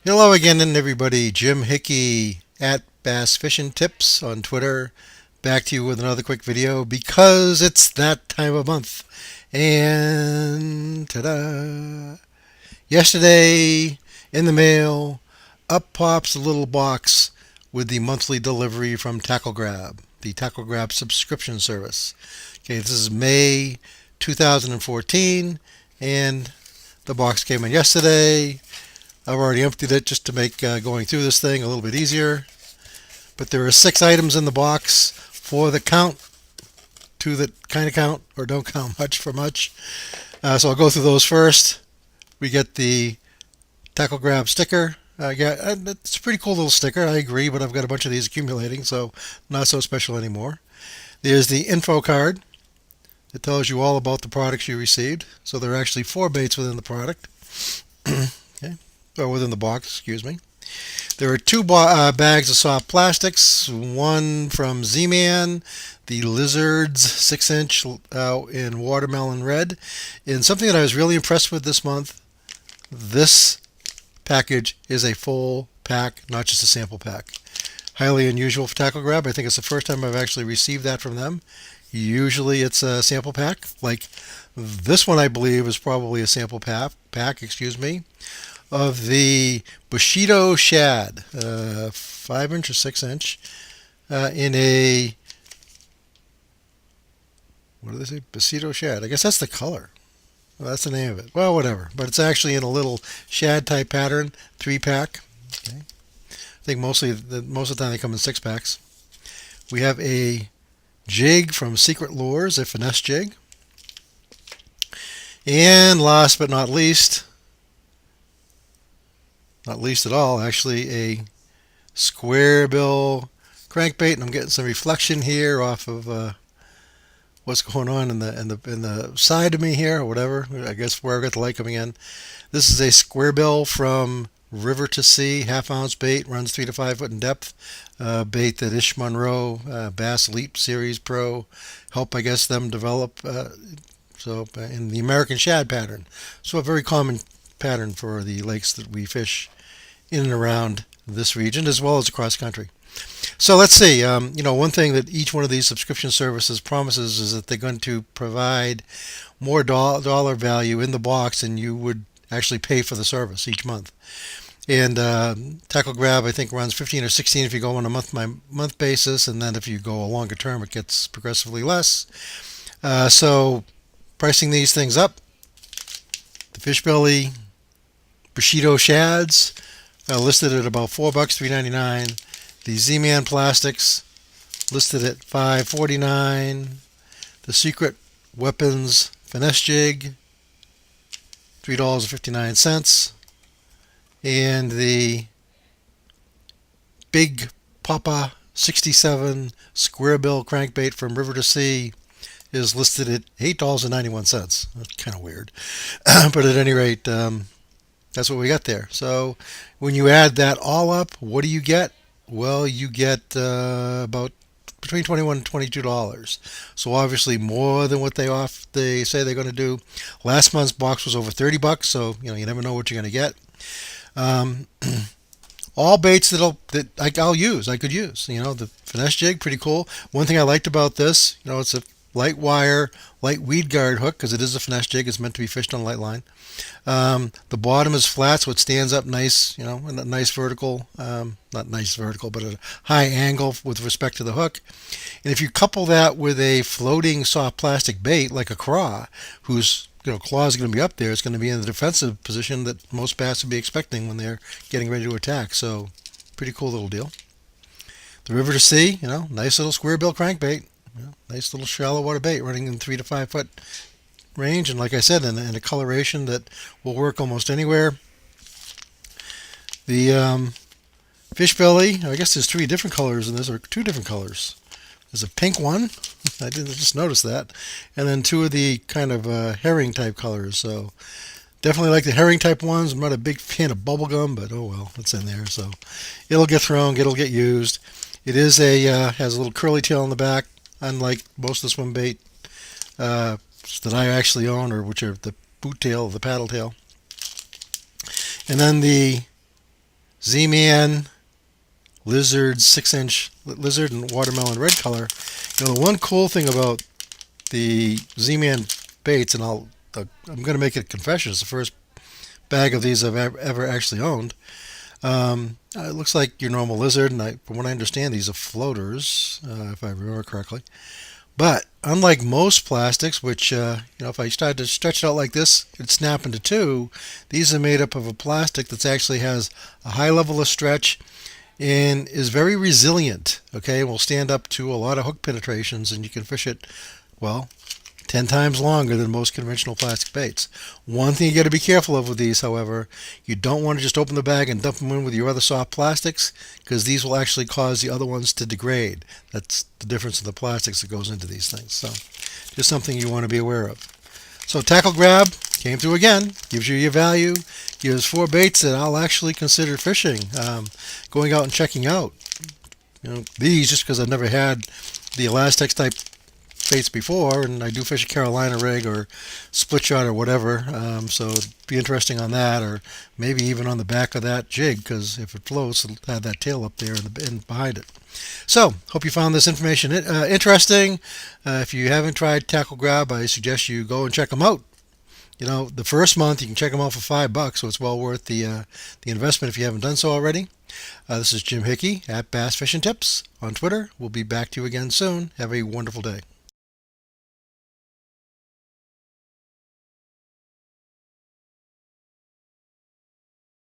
Hello again, and everybody. Jim Hickey at Bass Fishing Tips on Twitter. Back to you with another quick video because it's that time of month. And ta-da! Yesterday in the mail, up pops a little box with the monthly delivery from Tackle Grab, the Tackle Grab subscription service. Okay, this is May 2014, and the box came in yesterday. I've already emptied it just to make going through this thing a little bit easier. But there are 6 items in the box for the count, two that kind of count or don't count much for much. So I'll go through those first. We get the Tackle Grab sticker. It's a pretty cool little sticker, I agree, but I've got a bunch of these accumulating, so not so special anymore. There's the info card. It tells you all about the products you received. So there are actually 4 baits within the product. Okay, or within the box, excuse me. There are 2 bags of soft plastics, one from Z-Man, the Lizards 6-inch in watermelon red. And something that I was really impressed with this month, this package is a full pack, not just a sample pack. Highly unusual for Tackle Grab. I think it's the first time I've actually received that from them. Usually it's a sample pack. Like this one, I believe, is probably a sample pack, excuse me, of the Bushido shad, 5-inch or 6-inch, in a, what do they say? Bushido shad. I guess that's the color. Well, that's the name of it. Well, whatever. But it's actually in a little shad type pattern, 3-pack. Okay. I think most of the time they come in 6-packs. We have a jig from Secret Lures, a finesse jig. And last but not least at all, actually, a square bill crankbait, and I'm getting some reflection here off of what's going on in the side of me here, or whatever. I guess where I got the light coming in. This is a square bill from River to Sea, half-ounce bait, runs 3 to 5 foot in depth. Bait that Ish Monroe, Bass Leap Series Pro, help I guess them develop. In the American shad pattern, so a very common pattern for the lakes that we fish in and around this region as well as across country. So let's see. One thing that each one of these subscription services promises is that they're going to provide more dollar value in the box than you would actually pay for the service each month. And Tackle Grab, I think, runs 15 or 16 if you go on a month-by-month basis, and then if you go a longer term, it gets progressively less. So pricing these things up, the Fishbelly Bushido shads listed at about $4, $3.99. The Z-Man plastics listed at $5.49. The Secret Weapons finesse jig, $3.59. And the Big Papa 67 square bill crankbait from River to Sea is listed at $8.91. That's kind of weird. But at any rate, that's what we got there. So when you add that all up, what do you get? Well, you get about between $21 and $22. So obviously more than what they say they're going to do. Last month's box was over $30, so you never know what you're going to get. All baits that I'll use, I could use. The finesse jig, pretty cool. One thing I liked about this, it's a light wire, light weed guard hook because it is a finesse jig. It's meant to be fished on light line. The bottom is flat, so it stands up nice, in a nice vertical, not nice vertical, but a high angle with respect to the hook. And if you couple that with a floating soft plastic bait like a craw, whose claw is going to be up there, it's going to be in the defensive position that most bass would be expecting when they're getting ready to attack. So, pretty cool little deal. The River to Sea, nice little square bill crankbait. Nice little shallow water bait running in 3 to 5 foot range, and like I said, in a coloration that will work almost anywhere. The fish belly, I guess there's 3 different colors in this, or 2 different colors. There's a pink one, I didn't just notice that, and then 2 of the kind of herring type colors. So definitely like the herring type ones. I'm not a big fan of bubblegum, but oh well, it's in there, so it'll get thrown, it'll get used. It is has a little curly tail on the back, unlike most of the swim bait that I actually own, or which are the boot tail, the paddle tail. And then the Z-Man Lizard 6-inch lizard and watermelon red color. The one cool thing about the Z-Man baits, and I'm going to make it a confession. It's the first bag of these I've ever actually owned. It looks like your normal lizard, and from what I understand, these are floaters, if I remember correctly. But unlike most plastics, which if I started to stretch it out like this, it'd snap into two. These are made up of a plastic that actually has a high level of stretch and is very resilient. Okay, will stand up to a lot of hook penetrations, and you can fish it, well, 10 times longer than most conventional plastic baits. One thing you got to be careful of with these, however, you don't want to just open the bag and dump them in with your other soft plastics, because these will actually cause the other ones to degrade. That's the difference in the plastics that goes into these things. So just something you want to be aware of. So Tackle Grab came through again, gives you your value, gives 4 baits that I'll actually consider fishing, going out and checking out. These, just because I've never had the Elastex type baits before, and I do fish a Carolina rig or split shot or whatever, so it'd be interesting on that, or maybe even on the back of that jig, because if it floats, it'll have that tail up there and behind it. So, hope you found this information interesting. If you haven't tried Tackle Grab, I suggest you go and check them out. The first month you can check them out for $5, so it's well worth the investment if you haven't done so already. This is Jim Hickey at Bass Fishing Tips on Twitter. We'll be back to you again soon. Have a wonderful day.